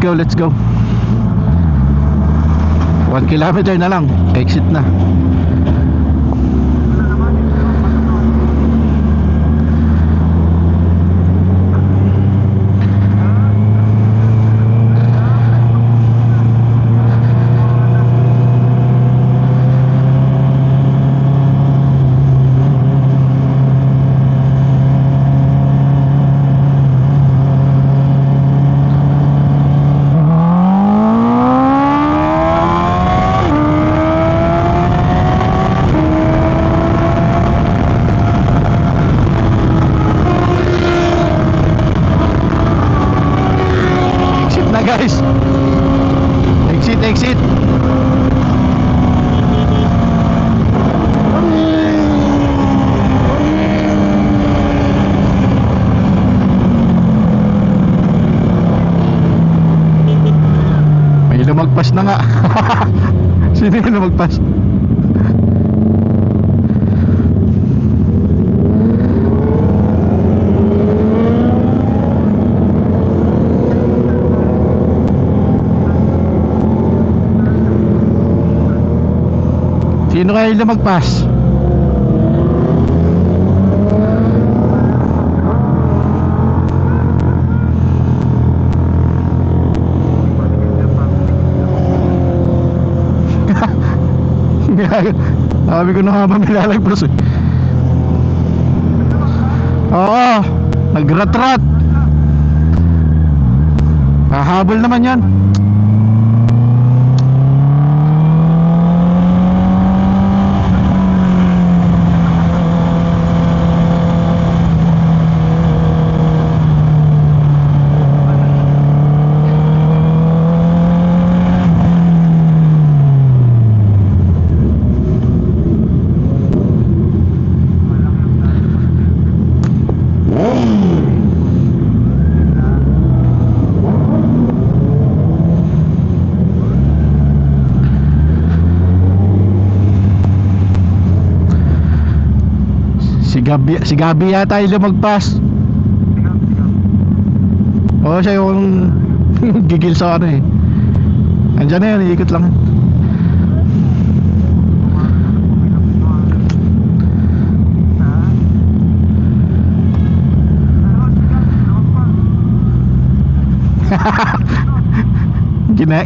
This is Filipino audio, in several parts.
go, let's go. 1 kilometer na lang, exit na. Guys, exit. May lumagpas na nga. Sino yung lumagpas? Sino kaya yung lumagpas? Sabi ko na nga ba nilalagpas eh. Oo, nagrat-rat. Hahabol naman yan. Si Gabi yata yung lumagpas. Oo, siya yung gigil sa ano eh. Andyan na yan, iikot lang.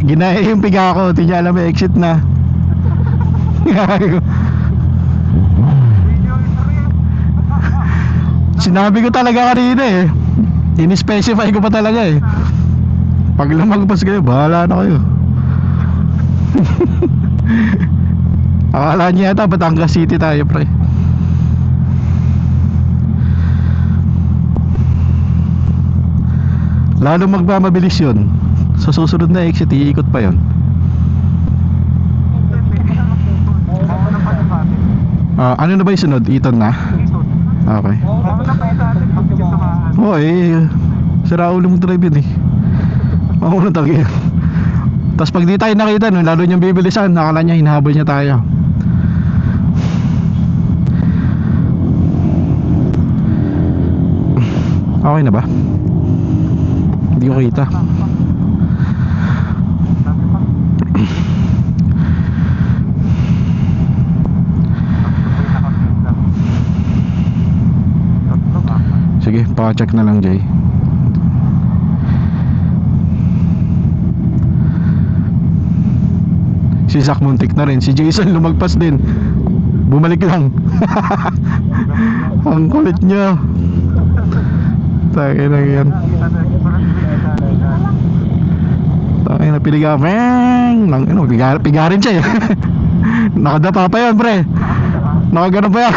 Ginaya yung piga ko. Hindi niya alam may exit na. Sinabi ko talaga kanina eh. In-specify ko pa talaga eh. Pag lumagpas kayo, bahala na kayo. Akala niya yata Batangas City tayo, pre. Lalo magmamabilis yun. Sa susunod na exit, iikot pa yun. Ano na ba yung sunod? Eton na? Okay. Oo eh, sira ulo mong drive yun eh. Mauna tayo. Tapos pag di tayo nakita nun, lalo niyang bibilisan, nakala niya hinahabol niya tayo. Okay na ba? Hindi ko kita. Sige, pa-check na lang, Jay. Si Zach muntik na rin. Si Jason lumagpas din. Bumalik lang. Ang kulit niya. Tayo na yan. Tayo na piliga. Pigarin siya eh. Nakadapa pa yan, pre. Nakagano pa yan.